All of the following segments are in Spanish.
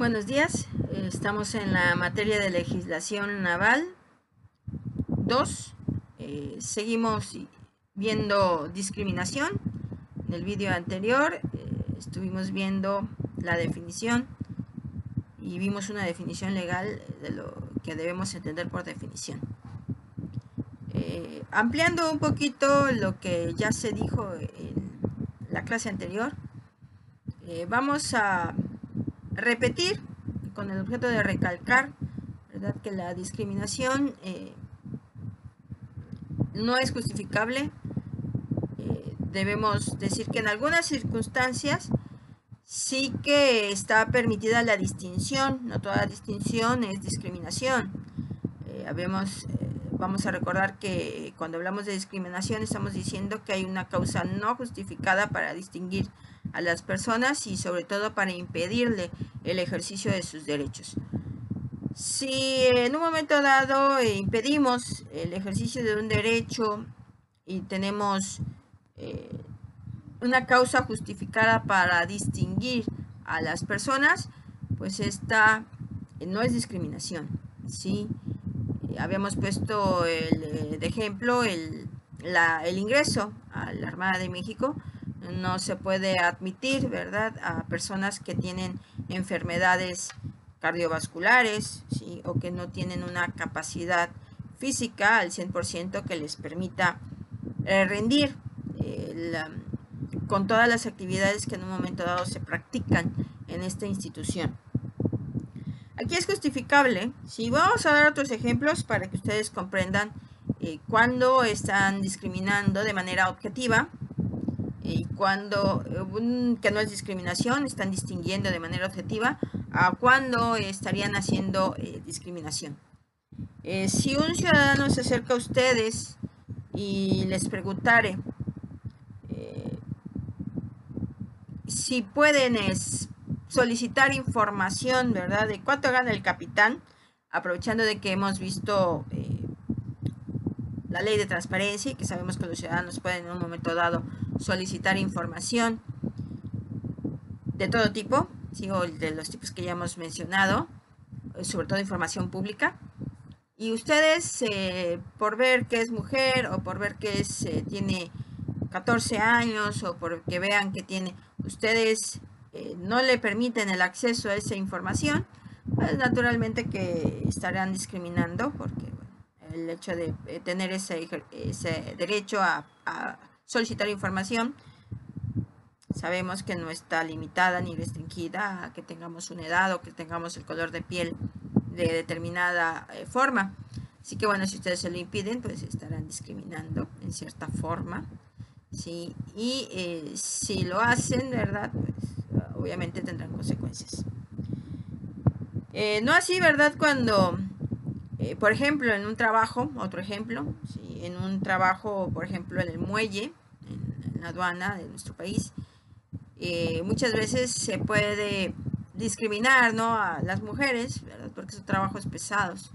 Buenos días, estamos en la materia de legislación naval 2. Seguimos viendo discriminación. En el vídeo anterior estuvimos viendo la definición y vimos una definición legal de lo que debemos entender por definición. Ampliando un poquito lo que ya se dijo en la clase anterior, vamos a repetir con el objeto de recalcar, ¿verdad?, que la discriminación no es justificable. Debemos decir que en algunas circunstancias sí que está permitida la distinción. No toda distinción es discriminación. Vamos a recordar que cuando hablamos de discriminación estamos diciendo que hay una causa no justificada para distinguir a las personas y sobre todo para impedirle el ejercicio de sus derechos. Si en un momento dado impedimos el ejercicio de un derecho y tenemos una causa justificada para distinguir a las personas, pues esta no es discriminación, ¿sí? Habíamos puesto de ejemplo el ingreso a la Armada de México. No se puede admitir, ¿verdad?, a personas que tienen enfermedades cardiovasculares, ¿sí?, o que no tienen una capacidad física al 100% que les permita rendir con todas las actividades que en un momento dado se practican en esta institución. Aquí es justificable. ¿Sí? Vamos a dar otros ejemplos para que ustedes comprendan cuándo están discriminando de manera objetiva y cuando, que no es discriminación, están distinguiendo de manera objetiva, a cuándo estarían haciendo discriminación. Si un ciudadano se acerca a ustedes y les preguntare si pueden solicitar información, ¿verdad?, de cuánto gana el capitán, aprovechando de que hemos visto la ley de transparencia y que sabemos que los ciudadanos pueden en un momento dado solicitar información de todo tipo, ¿sí?, o de los tipos que ya hemos mencionado, sobre todo información pública. Y ustedes, por ver que es mujer o por ver que tiene 14 años o porque vean que tiene, ustedes no le permiten el acceso a esa información, pues naturalmente que estarán discriminando, porque bueno, el hecho de tener ese derecho a solicitar información, sabemos que no está limitada ni restringida a que tengamos una edad o que tengamos el color de piel de determinada forma. Así que bueno, si ustedes se lo impiden, pues estarán discriminando en cierta forma, ¿sí? Y si lo hacen, ¿verdad?, pues obviamente tendrán consecuencias. No así, ¿verdad?, cuando, por ejemplo, en un trabajo, otro ejemplo, ¿sí?, en un trabajo, por ejemplo, en el muelle, en la aduana de nuestro país, muchas veces se puede discriminar, ¿no?, a las mujeres, ¿verdad?, porque sus trabajos pesados.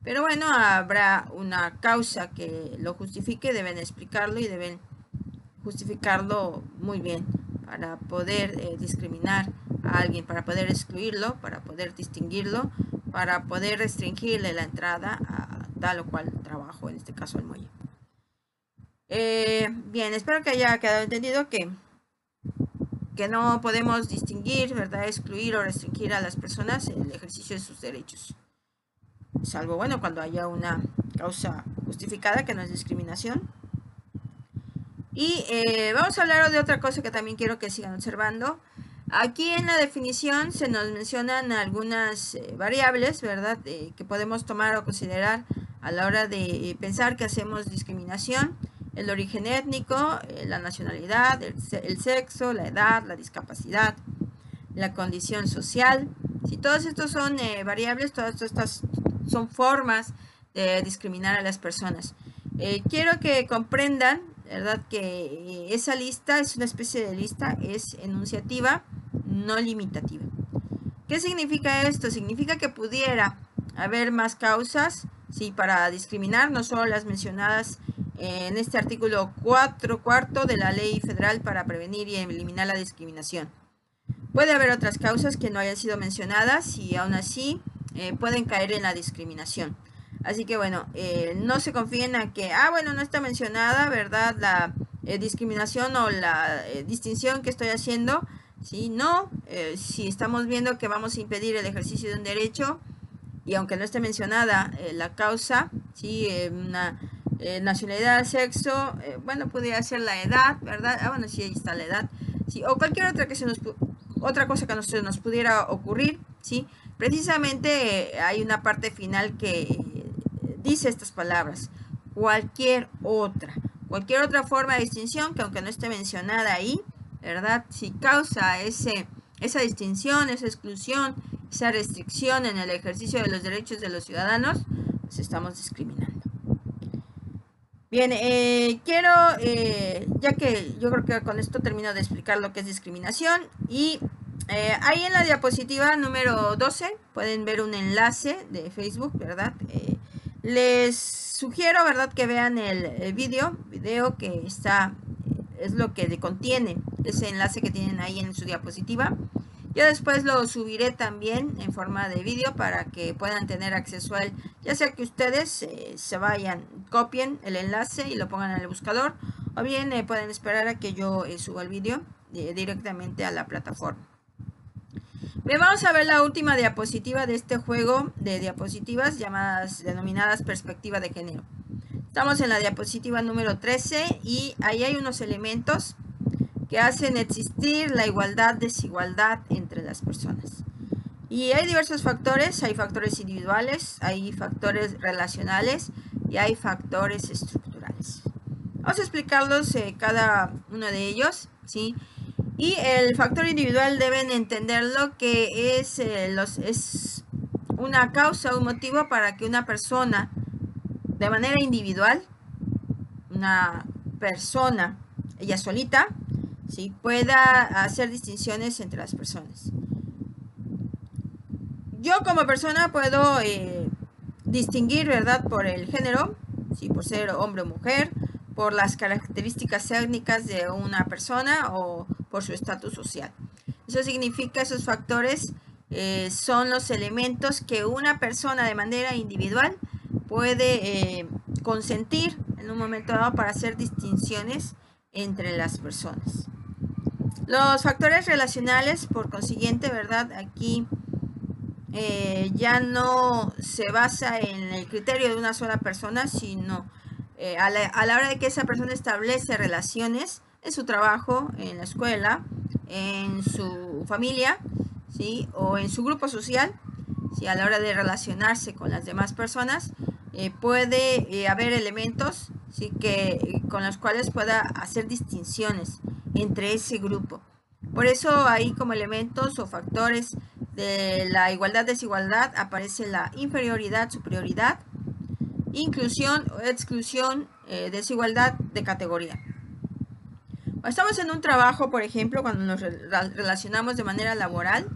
Pero bueno, habrá una causa que lo justifique, deben explicarlo y deben justificarlo muy bien para poder discriminar a alguien, para poder excluirlo, para poder distinguirlo, para poder restringirle la entrada a tal o cual trabajo, en este caso al muelle. Bien, espero que haya quedado entendido que no podemos distinguir, ¿verdad?, excluir o restringir a las personas en el ejercicio de sus derechos, salvo, bueno, cuando haya una causa justificada que no es discriminación. Y vamos a hablar de otra cosa que también quiero que sigan observando. Aquí en la definición se nos mencionan algunas variables, ¿verdad?, que podemos tomar o considerar a la hora de pensar que hacemos discriminación: el origen étnico, la nacionalidad, el sexo, la edad, la discapacidad, la condición social. Si todos estos son variables, todas estas son formas de discriminar a las personas. Quiero que comprendan, ¿verdad?, que esa lista es una especie de lista, es enunciativa, no limitativa. ¿Qué significa esto? Significa que pudiera haber más causas, sí, para discriminar, no solo las mencionadas en este artículo 4 cuarto de la Ley Federal para prevenir y eliminar la discriminación. Puede haber otras causas que no hayan sido mencionadas y aún así pueden caer en la discriminación. Así que bueno, no se confíen a que, bueno, no está mencionada, ¿verdad? La discriminación o la distinción que estoy haciendo. ¿Sí? No, si estamos viendo que vamos a impedir el ejercicio de un derecho, y aunque no esté mencionada la causa, ¿sí? Una nacionalidad, sexo, bueno, podría ser la edad, ¿verdad? Bueno, sí, ahí está la edad, ¿sí? O cualquier otra otra cosa que nos pudiera ocurrir, ¿sí? Precisamente hay una parte final que dice estas palabras: cualquier otra forma de distinción que aunque no esté mencionada ahí, ¿verdad? Si causa esa distinción, esa exclusión, esa restricción en el ejercicio de los derechos de los ciudadanos, pues estamos discriminando. Bien, quiero, ya que yo creo que con esto termino de explicar lo que es discriminación, y ahí en la diapositiva número 12 pueden ver un enlace de Facebook, ¿verdad? Les sugiero, ¿verdad?, que vean el video que está, es lo que contiene ese enlace que tienen ahí en su diapositiva. Yo después lo subiré también en forma de vídeo para que puedan tener acceso a él, ya sea que ustedes se vayan, copien el enlace y lo pongan en el buscador, o bien pueden esperar a que yo suba el vídeo directamente a la plataforma. Bien, vamos a ver la última diapositiva de este juego de diapositivas denominadas perspectiva de género. Estamos en la diapositiva número 13 y ahí hay unos elementos que hacen existir la igualdad-desigualdad entre las personas. Y hay diversos factores, hay factores individuales, hay factores relacionales y hay factores estructurales. Vamos a explicarlos cada uno de ellos, ¿sí? Y el factor individual deben entenderlo que es una causa, un motivo para que una persona, de manera individual, una persona, ella solita, ¿sí?, pueda hacer distinciones entre las personas. Yo como persona puedo distinguir, ¿verdad?, por el género, ¿sí?, por ser hombre o mujer, por las características étnicas de una persona o por su estatus social. Eso significa, esos factores son los elementos que una persona de manera individual puede consentir en un momento dado para hacer distinciones entre las personas. Los factores relacionales, por consiguiente, ¿verdad?, aquí ya no se basa en el criterio de una sola persona, sino a la hora de que esa persona establece relaciones en su trabajo, en la escuela, en su familia, ¿sí?, o en su grupo social, ¿sí?, a la hora de relacionarse con las demás personas, puede haber elementos, ¿sí?, con los cuales pueda hacer distinciones entre ese grupo. Por eso ahí, como elementos o factores de la igualdad-desigualdad, aparece la inferioridad, superioridad, inclusión o exclusión, desigualdad de categoría. Cuando estamos en un trabajo, por ejemplo, cuando nos relacionamos de manera laboral,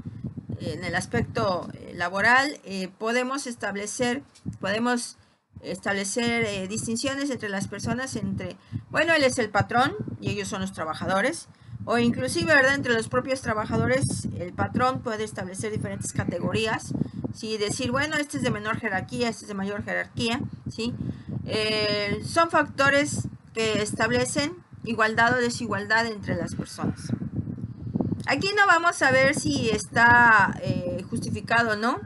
en el aspecto laboral, podemos establecer distinciones entre las personas, bueno, él es el patrón y ellos son los trabajadores, o inclusive, ¿verdad?, entre los propios trabajadores, el patrón puede establecer diferentes categorías, ¿sí?, decir, bueno, este es de menor jerarquía, este es de mayor jerarquía, ¿sí? Son factores que establecen igualdad o desigualdad entre las personas. Aquí no vamos a ver si está justificado o no,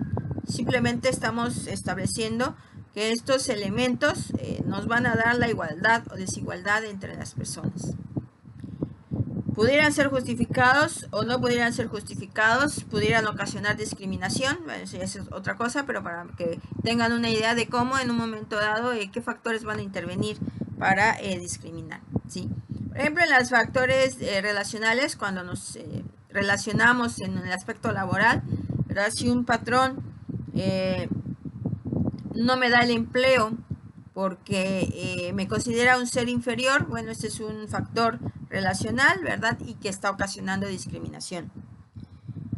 simplemente estamos estableciendo que estos elementos nos van a dar la igualdad o desigualdad entre las personas. Pudieran ser justificados o no pudieran ser justificados, pudieran ocasionar discriminación, bueno, eso ya es otra cosa, pero para que tengan una idea de cómo en un momento dado, qué factores van a intervenir para discriminar, ¿sí? Por ejemplo, en los factores relacionales, cuando nos relacionamos en el aspecto laboral, ¿verdad?, si un patrón no me da el empleo porque me considera un ser inferior, bueno, este es un factor relacional, ¿verdad?, y que está ocasionando discriminación.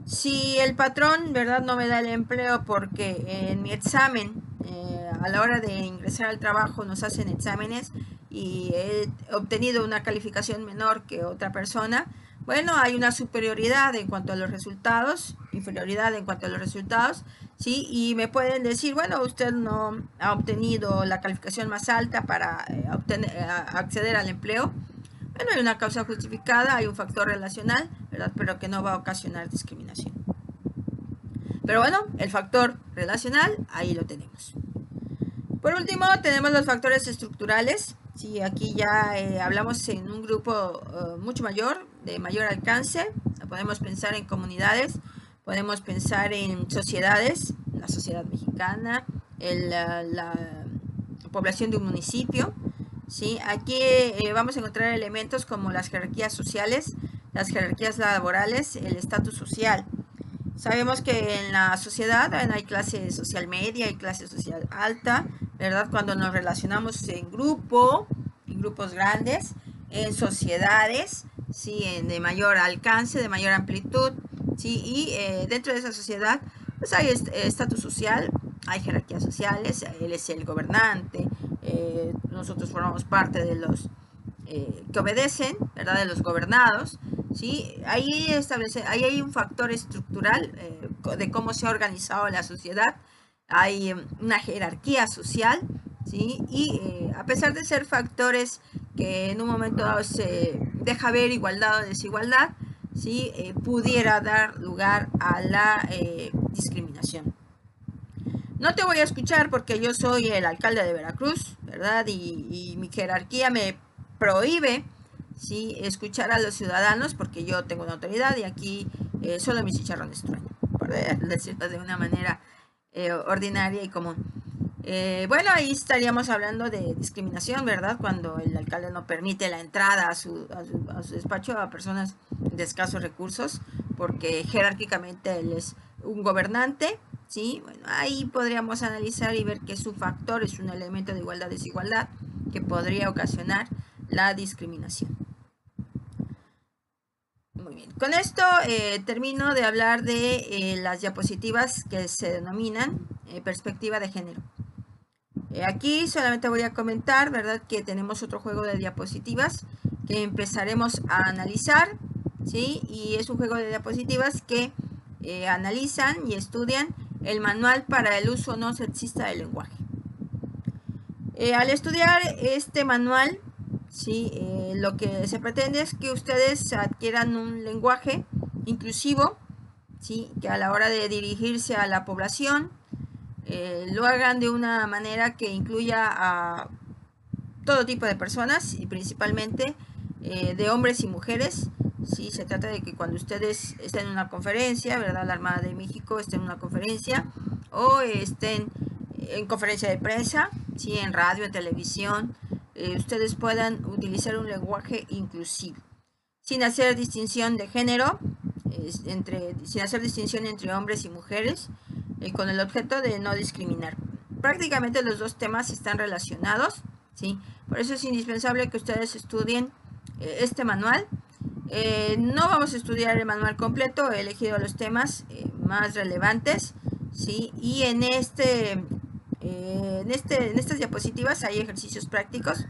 Si el patrón, ¿verdad?, no me da el empleo porque en mi examen, a la hora de ingresar al trabajo nos hacen exámenes y he obtenido una calificación menor que otra persona, Bueno, hay una superioridad en cuanto a los resultados, inferioridad en cuanto a los resultados, ¿sí? Y me pueden decir, bueno, usted no ha obtenido la calificación más alta para acceder al empleo. Bueno, hay una causa justificada, hay un factor relacional, ¿verdad? Pero que no va a ocasionar discriminación. Pero bueno, el factor relacional, ahí lo tenemos. Por último, tenemos los factores estructurales. Sí, aquí ya hablamos en un grupo mucho mayor, de mayor alcance. Podemos pensar en comunidades, podemos pensar en sociedades, la sociedad mexicana, la población de un municipio. ¿Sí? Aquí vamos a encontrar elementos como las jerarquías sociales, las jerarquías laborales, el estatus social. Sabemos que en la sociedad hay clase social media y clase social alta, ¿verdad? Cuando nos relacionamos en grupo, en grupos grandes, en sociedades, ¿sí? De mayor alcance, de mayor amplitud, ¿sí? Y dentro de esa sociedad, pues hay estatus social, hay jerarquías sociales, él es el gobernante, nosotros formamos parte de los que obedecen, ¿verdad? De los gobernados, ¿sí? Ahí hay un factor estructural de cómo se ha organizado la sociedad, hay una jerarquía social, ¿sí? Y a pesar de ser factores que en un momento dado se deja ver igualdad o desigualdad, ¿sí? Pudiera dar lugar a la discriminación. No te voy a escuchar porque yo soy el alcalde de Veracruz, ¿verdad? Y mi jerarquía me prohíbe, ¿sí? Escuchar a los ciudadanos porque yo tengo una autoridad y aquí solo mis chicharrones truenan, por decirlo de una manera ordinaria y común. Bueno, ahí estaríamos hablando de discriminación, ¿verdad? Cuando el alcalde no permite la entrada a su despacho a personas de escasos recursos porque jerárquicamente él es un gobernante, ¿sí? Bueno, ahí podríamos analizar y ver que su factor es un elemento de igualdad-desigualdad que podría ocasionar la discriminación. Muy bien, con esto termino de hablar de las diapositivas que se denominan perspectiva de género. Aquí solamente voy a comentar, ¿verdad? Que tenemos otro juego de diapositivas que empezaremos a analizar, ¿sí? Y es un juego de diapositivas que analizan y estudian el manual para el uso no sexista del lenguaje. Al estudiar este manual, ¿sí? Lo que se pretende es que ustedes adquieran un lenguaje inclusivo, ¿sí? Que a la hora de dirigirse a la población, lo hagan de una manera que incluya a todo tipo de personas y principalmente de hombres y mujeres. Sí, se trata de que cuando ustedes estén en una conferencia, ¿verdad? La Armada de México esté en una conferencia o estén en conferencia de prensa, ¿sí? En radio, en televisión, ustedes puedan utilizar un lenguaje inclusivo, sin hacer distinción de género, sin hacer distinción entre hombres y mujeres, con el objeto de no discriminar. Prácticamente los dos temas están relacionados, ¿sí? Por eso es indispensable que ustedes estudien este manual. No vamos a estudiar el manual completo, he elegido los temas más relevantes, ¿sí? Y en estas diapositivas hay ejercicios prácticos,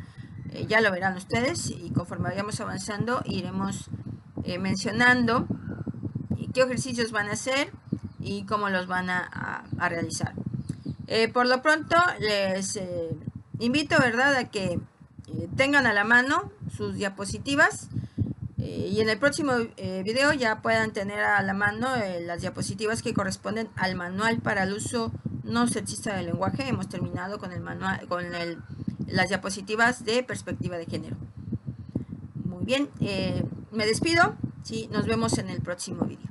ya lo verán ustedes, y conforme vayamos avanzando iremos mencionando qué ejercicios van a hacer y cómo los van a realizar. Por lo pronto les invito, ¿verdad?, a que tengan a la mano sus diapositivas y en el próximo video ya puedan tener a la mano las diapositivas que corresponden al manual para el uso no sexista del lenguaje. Hemos terminado con el manual, las diapositivas de perspectiva de género. Muy bien, me despido, sí, nos vemos en el próximo video.